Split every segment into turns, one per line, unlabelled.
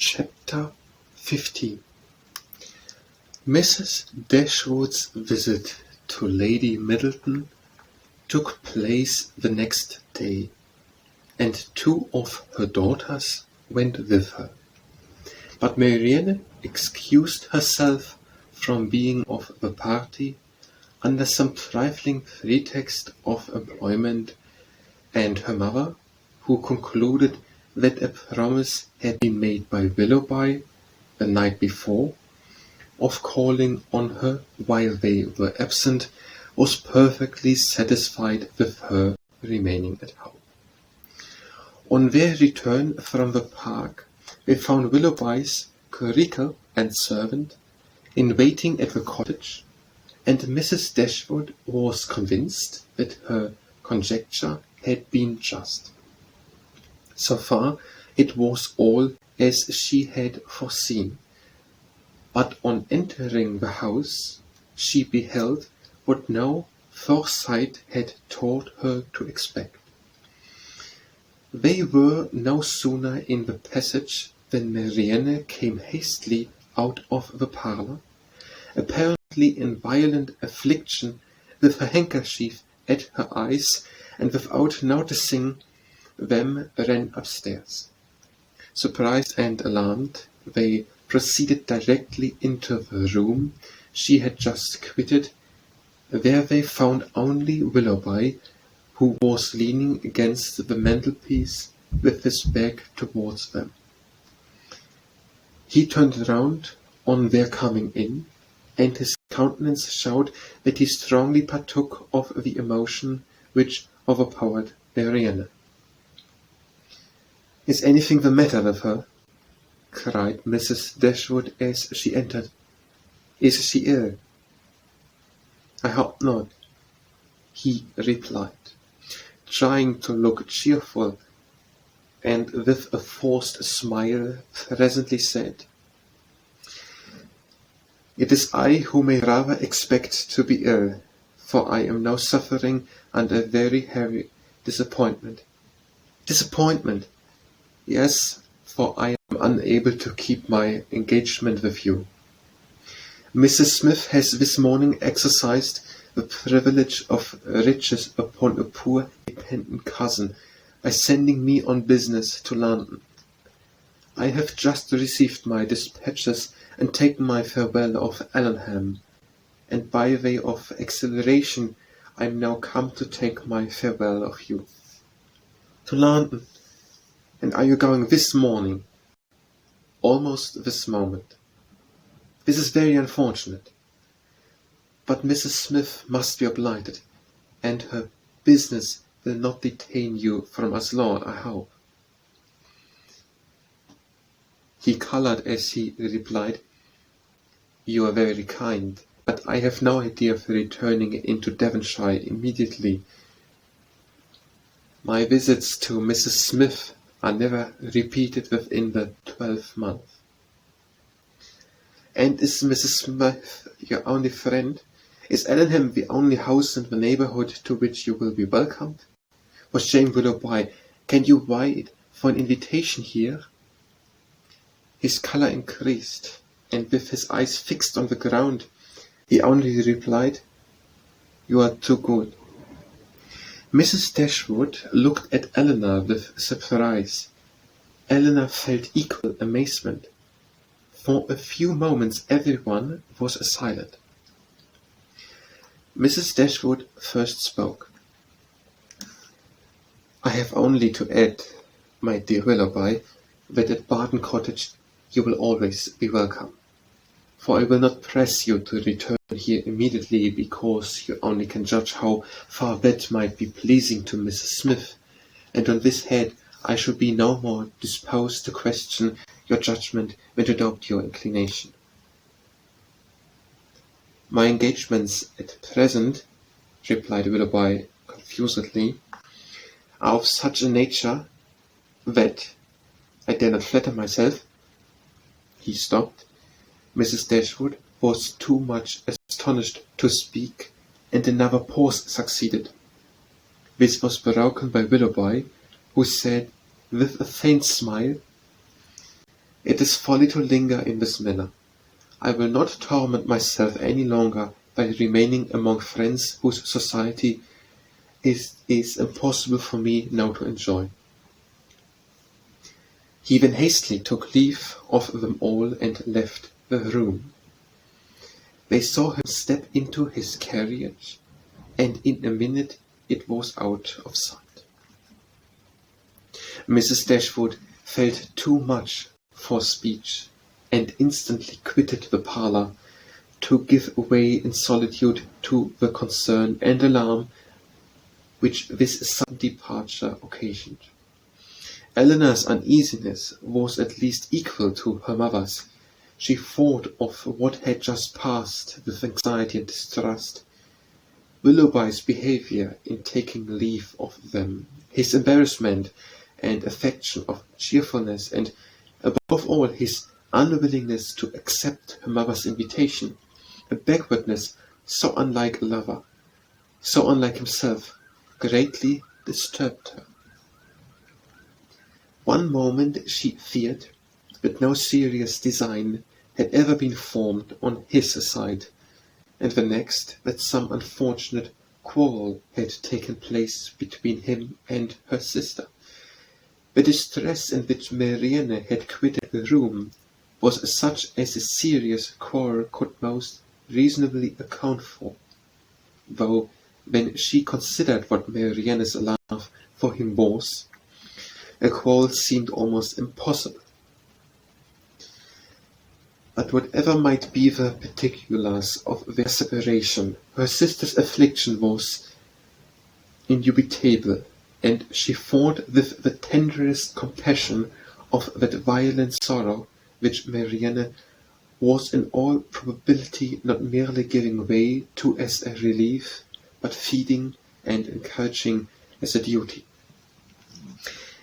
Chapter 15. Mrs. Dashwood's visit to Lady Middleton took place the next day, and two of her daughters went with her. But Marianne excused herself from being of the party under some trifling pretext of employment, and her mother, who concluded that a promise had been made by Willoughby the night before of calling on her while they were absent, was perfectly satisfied with her remaining at home. On their return from the park, they found Willoughby's curricle and servant in waiting at the cottage, and Mrs. Dashwood was convinced that her conjecture had been just. So far it was all as she had foreseen, but on entering the house she beheld what no foresight had taught her to expect. They were no sooner in the passage than Marianne came hastily out of the parlour, apparently in violent affliction, with her handkerchief at her eyes, and without noticing them ran upstairs. Surprised and alarmed, they proceeded directly into the room she had just quitted. There they found only Willoughby, who was leaning against the mantelpiece with his back towards them. He turned round on their coming in, and his countenance showed that he strongly partook of the emotion which overpowered Marianne. "Is anything the matter with her?" cried Mrs. Dashwood as she entered. "Is she ill?" "I hope not," he replied, trying to look cheerful, and with a forced smile presently said, "It is I who may rather expect to be ill, for I am now suffering under a very heavy disappointment." "Disappointment?" "Yes, for I am unable to keep my engagement with you. Mrs. Smith has this morning exercised the privilege of riches upon a poor dependent cousin by sending me on business to London. I have just received my dispatches and taken my farewell of Allenham, and by way of acceleration I am now come to take my farewell of you." "To London? And are you going this morning?" "Almost this moment." "This is very unfortunate. But Mrs. Smith must be obliged, and her business will not detain you from us long, I hope." He coloured as he replied, "You are very kind, but I have no idea of returning into Devonshire immediately. My visits to Mrs. Smith are never repeated within the 12th month." "And is Mrs. Smith your only friend? Is Allenham the only house in the neighbourhood to which you will be welcomed? For shame, Willoughby, can you wait for an invitation here?" His colour increased, and with his eyes fixed on the ground, he only replied, "You are too good." Mrs. Dashwood looked at Eleanor with surprise. Eleanor felt equal amazement. For a few moments everyone was silent. Mrs. Dashwood first spoke. "I have only to add, my dear Willoughby, that at Barton Cottage you will always be welcome, for I will not press you to return here immediately, because you only can judge how far that might be pleasing to Mrs. Smith, and on this head I should be no more disposed to question your judgment than to doubt your inclination. My engagements at present," replied Willoughby confusedly, "are of such a nature that I dare not flatter myself—" He stopped. Mrs. Dashwood was too much astonished to speak, and another pause succeeded. This was broken by Willoughby, who said with a faint smile, It is folly to linger in this manner. I will not torment myself any longer by remaining among friends whose society is impossible for me now to enjoy." He then hastily took leave of them all and left the room. They saw him step into his carriage, and in a minute it was out of sight. Mrs. Dashwood felt too much for speech, and instantly quitted the parlour, to give way in solitude to the concern and alarm which this sudden departure occasioned. Elinor's uneasiness was at least equal to her mother's. She thought of what had just passed with anxiety and distrust. Willoughby's behaviour in taking leave of them, his embarrassment and affection of cheerfulness, and above all his unwillingness to accept her mother's invitation, a backwardness so unlike a lover, so unlike himself, greatly disturbed her. One moment she feared that no serious design had ever been formed on his side, and the next that some unfortunate quarrel had taken place between him and her sister. The distress in which Marianne had quitted the room was such as a serious quarrel could most reasonably account for, though when she considered what Marianne's love for him was, a quarrel seemed almost impossible. But whatever might be the particulars of their separation, her sister's affliction was indubitable, and she thought with the tenderest compassion of that violent sorrow which Marianne was in all probability not merely giving way to as a relief, but feeding and encouraging as a duty.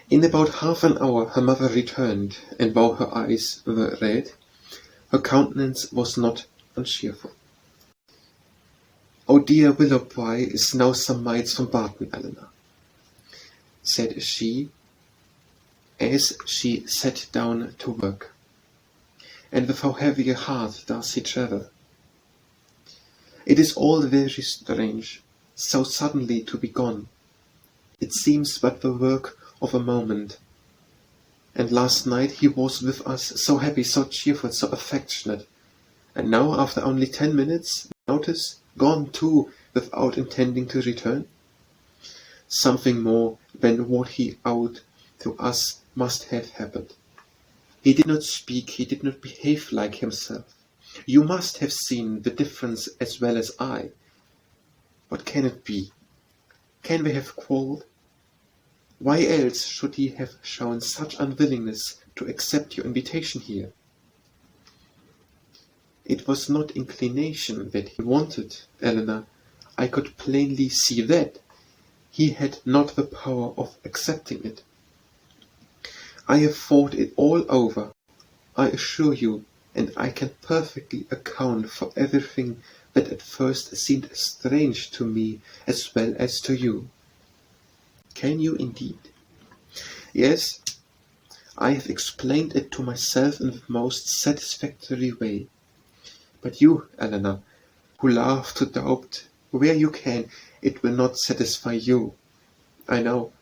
In about half an hour her mother returned, and though her eyes were red, her countenance was not uncheerful. "Oh, dear Willoughby is now some miles from Barton, Elinor," said she, as she sat down to work. "And with how heavy a heart does he travel! It is all very strange, so suddenly to be gone. It seems but the work of a moment. And last night he was with us, so happy, so cheerful, so affectionate. And now, after only 10 minutes' notice, gone too, without intending to return. Something more than what he owed to us must have happened. He did not speak, he did not behave like himself. You must have seen the difference as well as I. What can it be? Can they have quarrelled? Why else should he have shown such unwillingness to accept your invitation here? It was not inclination that he wanted, Elinor. I could plainly see that. He had not the power of accepting it. I have thought it all over, I assure you, and I can perfectly account for everything that at first seemed strange to me as well as to you. Can you indeed? Yes, I have explained it to myself in the most satisfactory way. But you, Elinor, who love to doubt where you can, it will not satisfy you, I know,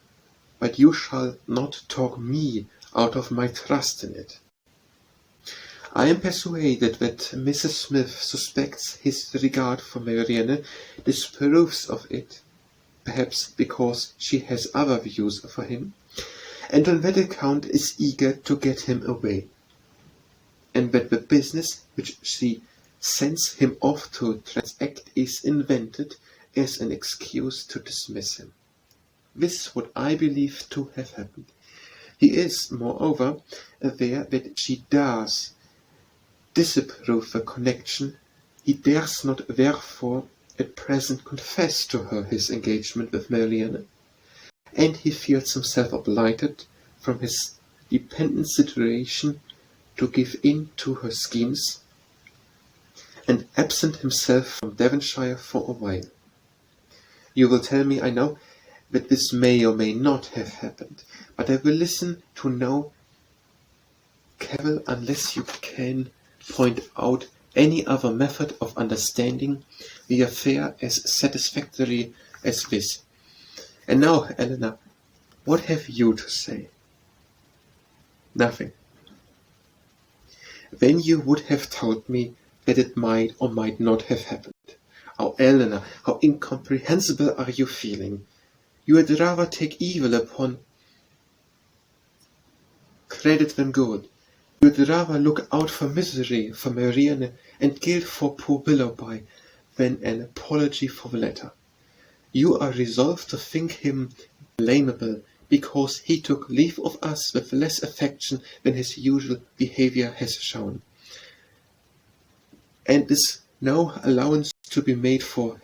but you shall not talk me out of my trust in it. I am persuaded that Mrs. Smith suspects his regard for Marianne, disapproves of it, perhaps because she has other views for him, and on that account is eager to get him away, and that the business which she sends him off to transact is invented as an excuse to dismiss him. This is what I believe to have happened. He is, moreover, aware that she does disapprove the connection. He dares not therefore at present confess to her his engagement with Marianne, and he feels himself obliged from his dependent situation to give in to her schemes, and absent himself from Devonshire for a while. You will tell me, I know, that this may or may not have happened, but I will listen to know cavil unless you can point out any other method of understanding the affair as satisfactory as this. And now, Eleanor, what have you to say? Nothing. Then you would have told me that it might or might not have happened. Oh, Eleanor, how incomprehensible are you feeling? You had rather take evil upon credit than good. You would rather look out for misery for Marianne and guilt for poor Willoughby than an apology for the latter. You are resolved to think him blamable because he took leave of us with less affection than his usual behaviour has shown. And is no allowance to be made for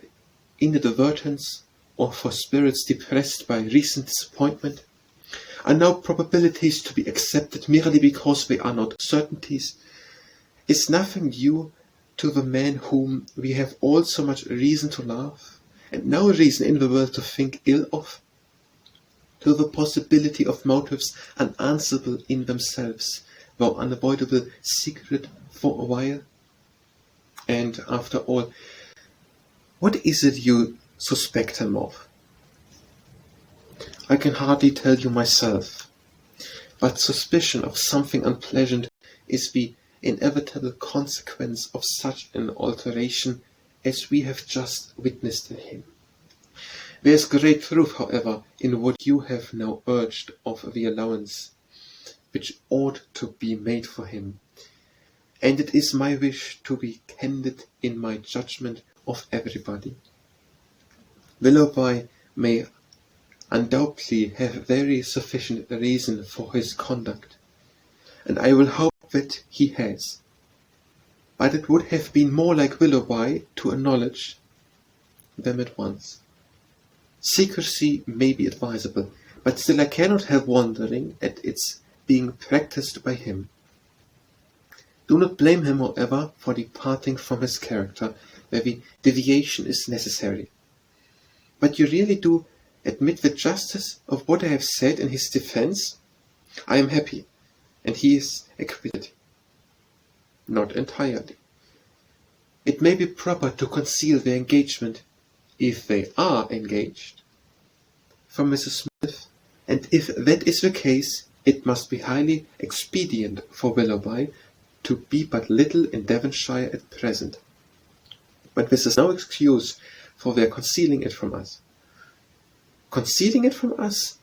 inadvertence or for spirits depressed by recent disappointment? Are now probabilities to be accepted merely because they are not certainties? Is nothing due to the man whom we have all so much reason to love, and no reason in the world to think ill of? To the possibility of motives unanswerable in themselves, though unavoidable secret for a while? And after all, what is it you suspect him of? I can hardly tell you myself, but suspicion of something unpleasant is the inevitable consequence of such an alteration as we have just witnessed in him. There is great truth, however, in what you have now urged of the allowance which ought to be made for him, and it is my wish to be candid in my judgment of everybody. Willoughby may undoubtedly have very sufficient reason for his conduct, and I will hope that he has. But it would have been more like Willoughby to acknowledge them at once. Secrecy may be advisable, but still I cannot help wondering at its being practised by him. Do not blame him, however, for departing from his character, where the deviation is necessary. But you really do admit the justice of what I have said in his defence? I am happy, and he is acquitted. Not entirely. It may be proper to conceal their engagement, if they are engaged, from Mrs. Smith, and if that is the case, it must be highly expedient for Willoughby to be but little in Devonshire at present. But this is no excuse for their concealing it from us. Concealing it from us?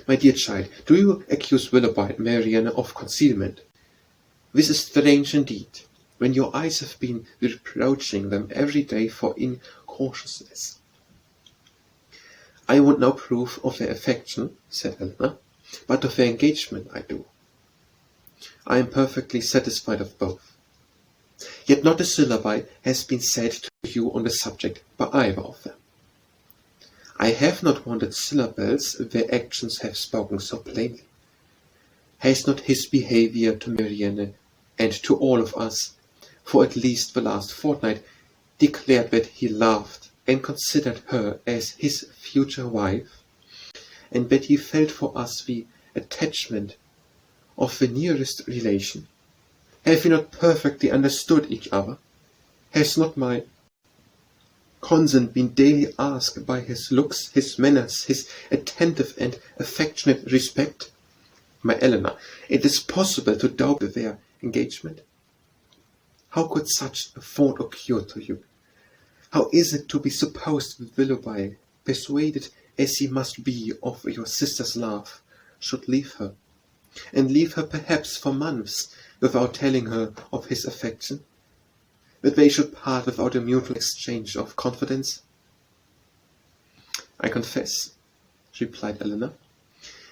My dear child, do you accuse Willoughby and Marianne of concealment? This is strange indeed, when your eyes have been reproaching them every day for incautiousness. I want no proof of their affection, said Eleanor, but of their engagement I do. I am perfectly satisfied of both. Yet not a syllable has been said to you on the subject by either of them. I have not wanted syllables, their actions have spoken so plainly. Has not his behaviour to Marianne and to all of us, for at least the last fortnight, declared that he loved and considered her as his future wife, and that he felt for us the attachment of the nearest relation? Have we not perfectly understood each other? Has not my consent been daily asked by his looks, his manners, his attentive and affectionate respect? My Eleanor, it is possible to doubt their engagement. How could such a thought occur to you? How is it to be supposed that Willoughby, persuaded as he must be of your sister's love, should leave her, and leave her perhaps for months, without telling her of his affection? That they should part without a mutual exchange of confidence? I confess, replied Eleanor,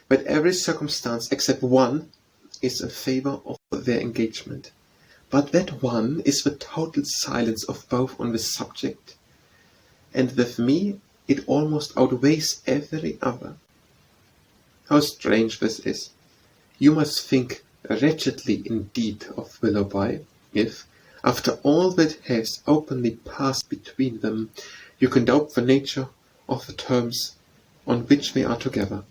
that every circumstance except one is in favour of their engagement. But that one is the total silence of both on this subject, and with me it almost outweighs every other. How strange this is! You must think wretchedly indeed of Willoughby, if, after all that has openly passed between them, you can doubt the nature of the terms on which they are together.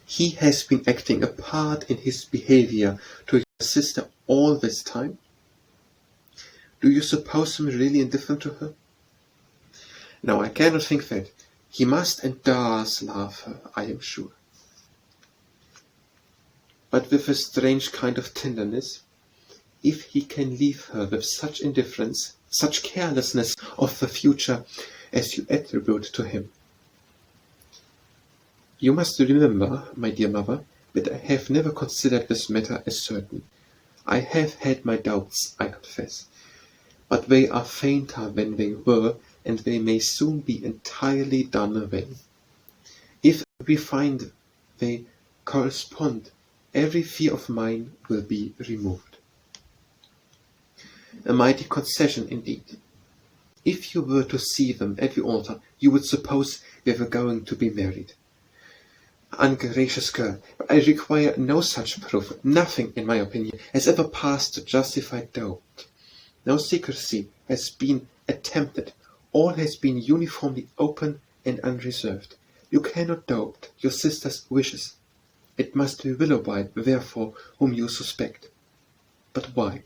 He has been acting a part in his behavior to your sister all this time? Do you suppose him really indifferent to her? No, I cannot think that. He must and does love her, I am sure. But with a strange kind of tenderness. If he can leave her with such indifference, such carelessness of the future as you attribute to him. You must remember, my dear mother, that I have never considered this matter as certain. I have had my doubts, I confess, but they are fainter than they were, and they may soon be entirely done away. If we find they correspond, every fear of mine will be removed. A mighty concession indeed. If you were to see them at the altar, you would suppose they were going to be married. Ungracious girl, but I require no such proof. Nothing, in my opinion, has ever passed to justify doubt. No secrecy has been attempted. All has been uniformly open and unreserved. You cannot doubt your sister's wishes. It must be Willoughby, therefore, whom you suspect. But why?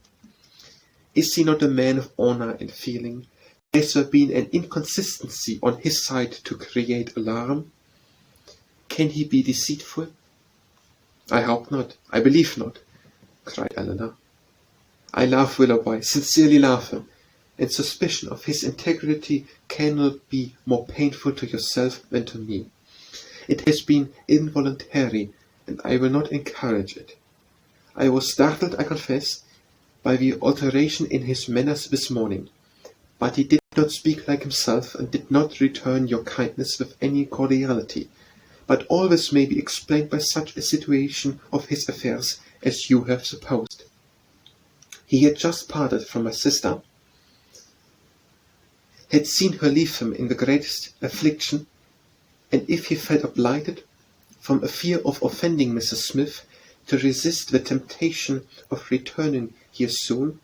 Is he not a man of honour and feeling? Has there been an inconsistency on his side to create alarm? Can he be deceitful? I hope not. I believe not, cried Eleanor. I love Willoughby, sincerely love him, and suspicion of his integrity cannot be more painful to yourself than to me. It has been involuntary, and I will not encourage it. I was startled, I confess, by the alteration in his manners this morning, but he did not speak like himself, and did not return your kindness with any cordiality. But all this may be explained by such a situation of his affairs as you have supposed. He had just parted from my sister, had seen her leave him in the greatest affliction, and if he felt obliged, from a fear of offending Mrs. Smith, to resist the temptation of returning here soon,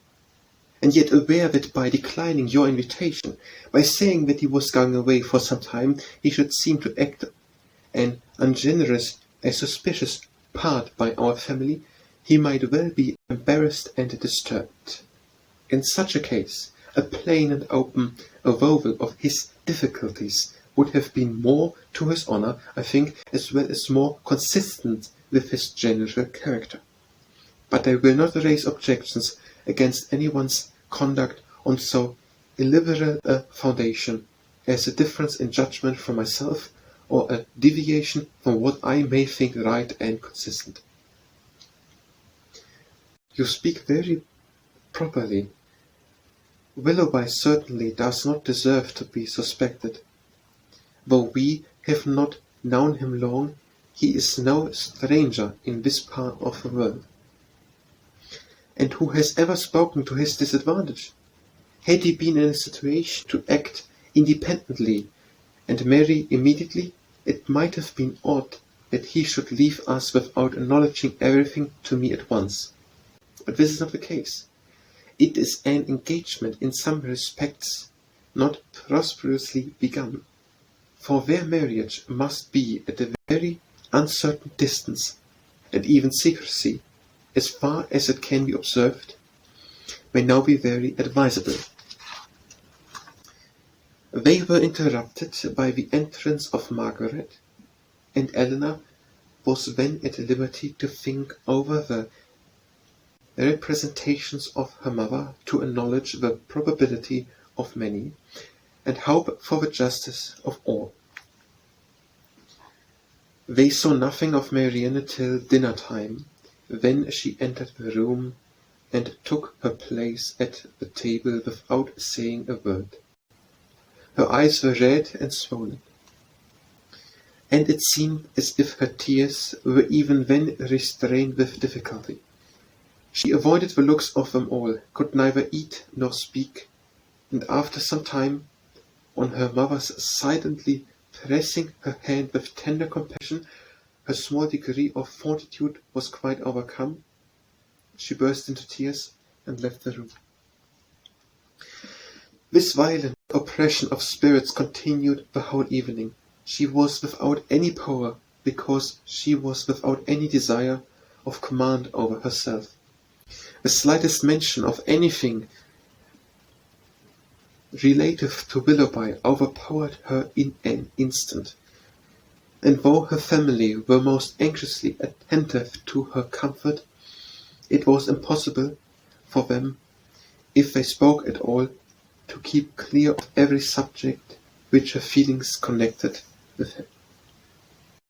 and yet aware that by declining your invitation, by saying that he was going away for some time, he should seem to act an ungenerous, a suspicious part by our family, he might well be embarrassed and disturbed. In such a case, a plain and open avowal of his difficulties would have been more to his honour, I think, as well as more consistent with his general character. But I will not raise objections against anyone's conduct on so illiberal a foundation as a difference in judgment from myself, or a deviation from what I may think right and consistent. You speak very properly. Willoughby certainly does not deserve to be suspected. Though we have not known him long, he is no stranger in this part of the world. And who has ever spoken to his disadvantage? Had he been in a situation to act independently and marry immediately, it might have been odd that he should leave us without acknowledging everything to me at once. But this is not the case. It is an engagement in some respects not prosperously begun, for their marriage must be at a very uncertain distance, and even secrecy, as far as it can be observed, may now be very advisable. They were interrupted by the entrance of Margaret, and Eleanor was then at liberty to think over the representations of her mother, to acknowledge the probability of many, and hope for the justice of all. They saw nothing of Marianne till dinner time. Then she entered the room, and took her place at the table without saying a word. Her eyes were red and swollen, and it seemed as if her tears were even then restrained with difficulty. She avoided the looks of them all, could neither eat nor speak, and after some time, on her mother's silently pressing her hand with tender compassion, her small degree of fortitude was quite overcome. She burst into tears and left the room. This violent oppression of spirits continued the whole evening. She was without any power, because she was without any desire of command over herself. The slightest mention of anything relative to Willoughby overpowered her in an instant, and though her family were most anxiously attentive to her comfort, it was impossible for them, if they spoke at all, to keep clear of every subject which her feelings connected with